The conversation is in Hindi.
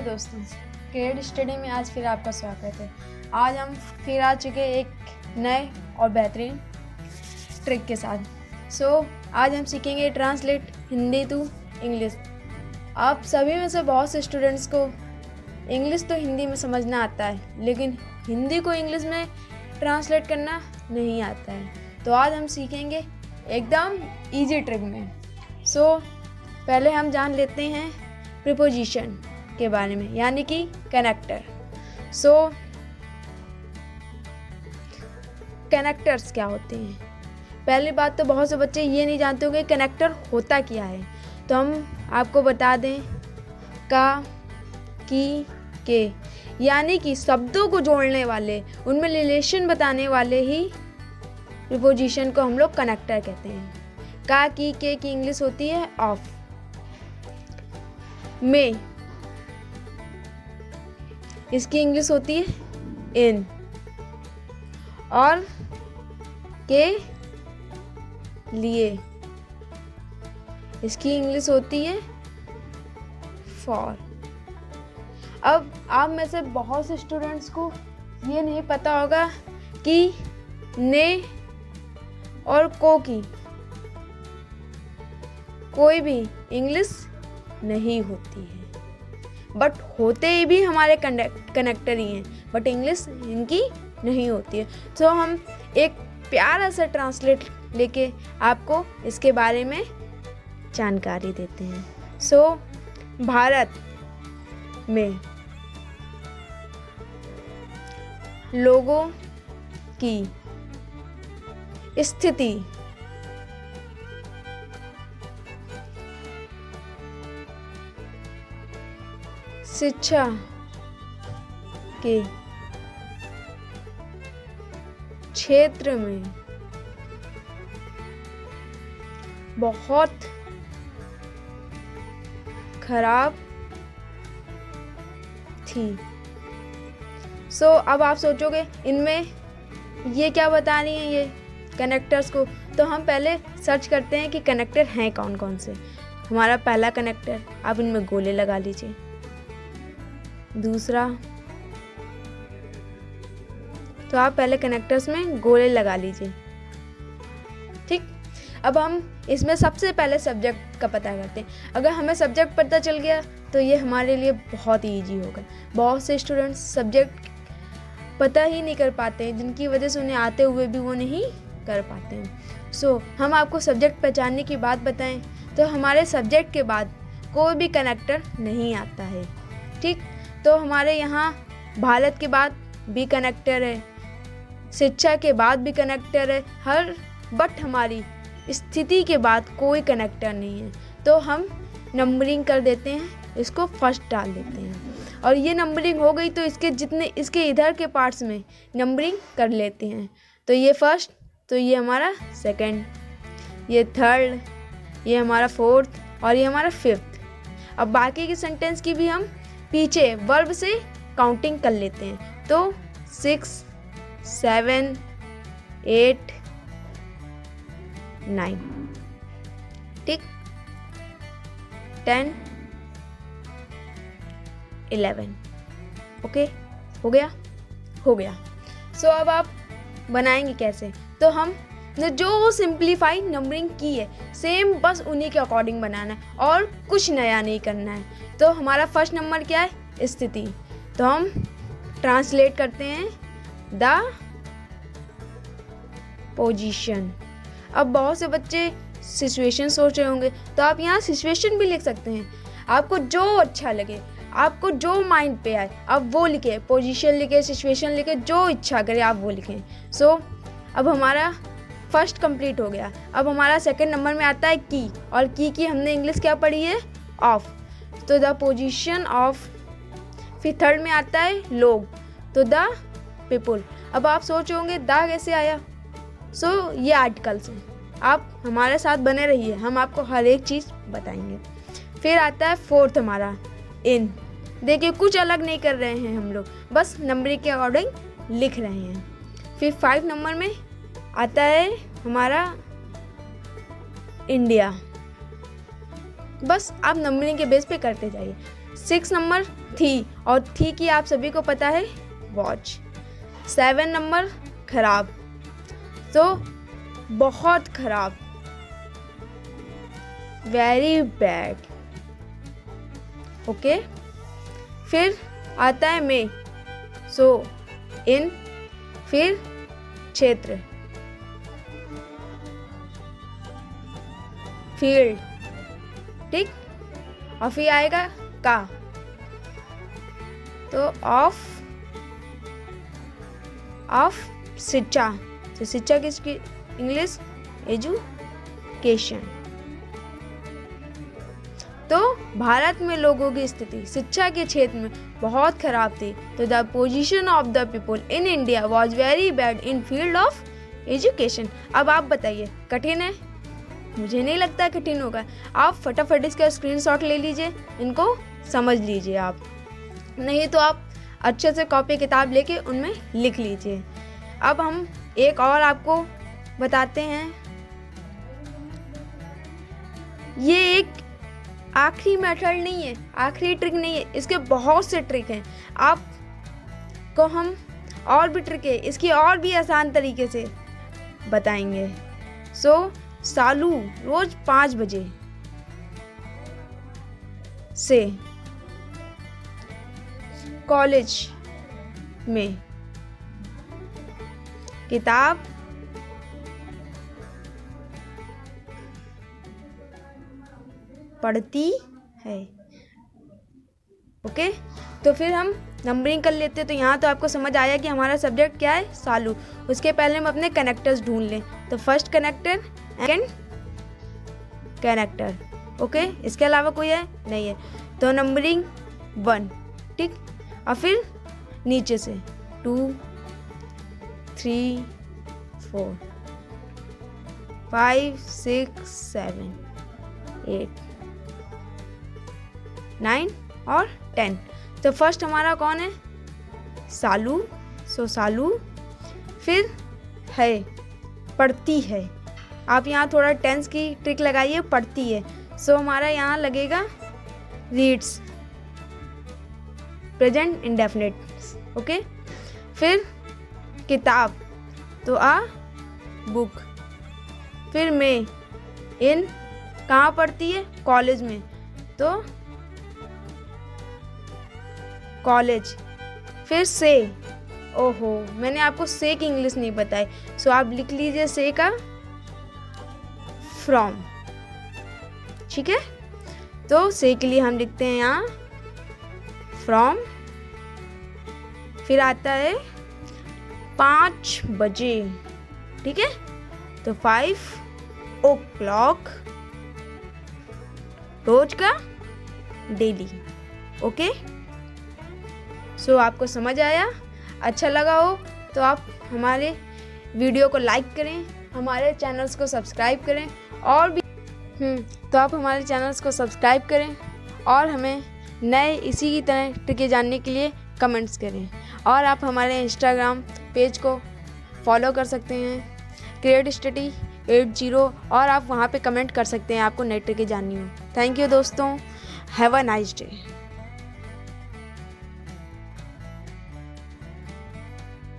हेलो दोस्तों, क्रिएट स्टडी में आज फिर आपका स्वागत है। आज हम फिर आ चुके एक नए और बेहतरीन ट्रिक के साथ। आज हम सीखेंगे ट्रांसलेट हिंदी टू इंग्लिश। आप सभी में से बहुत से स्टूडेंट्स को इंग्लिश तो हिंदी में समझना आता है, लेकिन हिंदी को इंग्लिश में ट्रांसलेट करना नहीं आता है। तो आज हम सीखेंगे एकदम ईजी ट्रिक में। पहले हम जान लेते हैं प्रीपोजिशन के बारे में, यानी कि कनेक्टर। कनेक्टर्स क्या होते हैं? पहली बात तो बहुत से बच्चे ये नहीं जानते होंगे कनेक्टर होता क्या है, तो हम आपको बता दें का, की, के, यानी कि शब्दों को जोड़ने वाले, उनमें रिलेशन बताने वाले ही प्रीपोजिशन को हम लोग कनेक्टर कहते हैं। का, की, के की इंग्लिश होती है ऑफ। में, इसकी इंग्लिश होती है इन। और के लिए, इसकी इंग्लिश होती है फॉर। अब आप में से बहुत से स्टूडेंट्स को ये नहीं पता होगा कि ने और को की कोई भी इंग्लिश नहीं होती है, बट होते भी हमारे कनेक्टर ही हैं, बट इंग्लिश इनकी नहीं होती है। तो हम एक प्यारा सा ट्रांसलेट लेके आपको इसके बारे में जानकारी देते हैं। भारत में लोगों की स्थिति शिक्षा के क्षेत्र में बहुत खराब थी। अब आप सोचोगे इनमें ये क्या बता रही हैं ये कनेक्टर्स को, तो हम पहले सर्च करते हैं कि कनेक्टर हैं कौन कौन से। हमारा पहला कनेक्टर, आप इनमें गोले लगा लीजिए। दूसरा, तो आप पहले कनेक्टर्स में गोले लगा लीजिए, ठीक। अब हम इसमें सबसे पहले सब्जेक्ट का पता करते हैं। अगर हमें सब्जेक्ट पता चल गया तो ये हमारे लिए बहुत ही ईजी होगा। बहुत से स्टूडेंट्स सब्जेक्ट पता ही नहीं कर पाते हैं, जिनकी वजह से उन्हें आते हुए भी वो नहीं कर पाते हैं। हम आपको सब्जेक्ट पहचानने की बात बताएं तो हमारे सब्जेक्ट के बाद कोई भी कनेक्टर नहीं आता है, ठीक। तो हमारे यहाँ भारत के बाद भी कनेक्टर है, शिक्षा के बाद भी कनेक्टर है, बट हमारी स्थिति के बाद कोई कनेक्टर नहीं है। तो हम नंबरिंग कर देते हैं, इसको फर्स्ट डाल देते हैं, और ये नंबरिंग हो गई तो इसके इधर के पार्ट्स में नंबरिंग कर लेते हैं। तो ये फर्स्ट, तो ये हमारा सेकंड, ये थर्ड, ये हमारा फोर्थ, और ये हमारा फिफ्थ। अब बाकी के सेंटेंस की भी हम पीछे वर्ब से काउंटिंग कर लेते हैं। तो 6, 7, 8, 9, ठीक, 10, 11। ओके, हो गया। अब आप बनाएंगे कैसे? तो हम ने जो सिंप्लीफाई नंबरिंग की है सेम बस उन्हीं के अकॉर्डिंग बनाना है और कुछ नया नहीं करना है। तो हमारा फर्स्ट नंबर क्या है? स्थिति। तो हम ट्रांसलेट करते हैं द पोजीशन। अब बहुत से बच्चे सिचुएशन सोच रहे होंगे, तो आप यहाँ सिचुएशन भी लिख सकते हैं। आपको जो अच्छा लगे, आपको जो माइंड पे आए आप वो लिखे। पोजीशन लिखे, सिचुएशन लिखे, जो इच्छा करे आप वो लिखें। अब हमारा फर्स्ट कंप्लीट हो गया। अब हमारा सेकंड नंबर में आता है की, और की हमने इंग्लिश क्या पढ़ी है? ऑफ। तो द पोजीशन ऑफ। फिर थर्ड में आता है लोग, तो द पीपुल। अब आप सोच होंगे द कैसे आया? ये आर्टिकल्स हैं। आप हमारे साथ बने रहिए, हम आपको हर एक चीज़ बताएंगे। फिर आता है फोर्थ हमारा इन। देखिए कुछ अलग नहीं कर रहे हैं हम लोग, बस नंबरिंग के अकॉर्डिंग लिख रहे हैं। फिर 5 नंबर में आता है हमारा इंडिया। बस आप नंबरिंग के बेस पे करते जाइए। 6 नंबर थी, और थी की आप सभी को पता है वॉच। 7 नंबर खराब, तो बहुत खराब, वेरी बैड। ओके, फिर आता है में, सो इन, फिर क्षेत्र, फील्ड, ठीक, और फिर आएगा का, तो ऑफ शिक्षा, तो शिक्षा किसकी इंग्लिश एजुकेशन। तो भारत में लोगों की स्थिति शिक्षा के क्षेत्र में बहुत खराब थी। तो the position of the people in India was very bad in field of education. अब आप बताइए, कठिन है? मुझे नहीं लगता कठिन होगा। आप फटाफट इसका स्क्रीनशॉट ले लीजिए, इनको समझ लीजिए आप, नहीं तो आप अच्छे से कॉपी किताब लेके उनमें लिख लीजिए। अब हम एक और आपको बताते हैं, ये एक आखिरी मेथड नहीं है, आखिरी ट्रिक नहीं है, इसके बहुत से ट्रिक हैं। आपको हम और भी ट्रिक है इसकी और भी आसान तरीके से बताएंगे। सालू रोज 5 बजे से कॉलेज में किताब पढ़ती है। ओके, तो फिर हम नंबरिंग कर लेते हैं। तो यहाँ तो आपको समझ आया कि हमारा सब्जेक्ट क्या है, सालू। उसके पहले हम अपने कनेक्टर्स ढूंढ लें। तो first connector, second connector, okay, इसके अलावा कोई है नहीं है। तो नंबरिंग 1, ठीक, और फिर नीचे से 2 3 4 5 6 7 8 9 और 10। तो फर्स्ट हमारा कौन है, सालू। सालू, फिर है, पढ़ती है। आप यहाँ थोड़ा टेंस की ट्रिक लगाइए, पढ़ती है। हमारा यहाँ लगेगा रीड्स, प्रेजेंट इंडेफिनिट, ओके। फिर किताब, तो बुक। फिर में, इन, कहाँ पढ़ती है, कॉलेज में, तो कॉलेज। फिर से, ओहो मैंने आपको से की इंग्लिश नहीं बताई, आप लिख लीजिए से का फ्रॉम, ठीक है। तो से के लिए हम लिखते हैं यहाँ फ्रॉम। फिर आता है 5 बजे, ठीक है, तो 5 o'clock, रोज का, डेली, ओके। आपको समझ आया? अच्छा लगा हो तो आप हमारे वीडियो को लाइक करें, हमारे चैनल्स को सब्सक्राइब करें, और भी तो आप हमारे चैनल्स को सब्सक्राइब करें और हमें नए इसी की तरह ट्रिकें जानने के लिए कमेंट्स करें। और आप हमारे इंस्टाग्राम पेज को फॉलो कर सकते हैं, क्रिएट स्टडी 80, और आप वहाँ पे कमेंट कर सकते हैं आपको नई ट्रिकें जाननी हो। थैंक यू दोस्तों, हैव अ नाइस डे।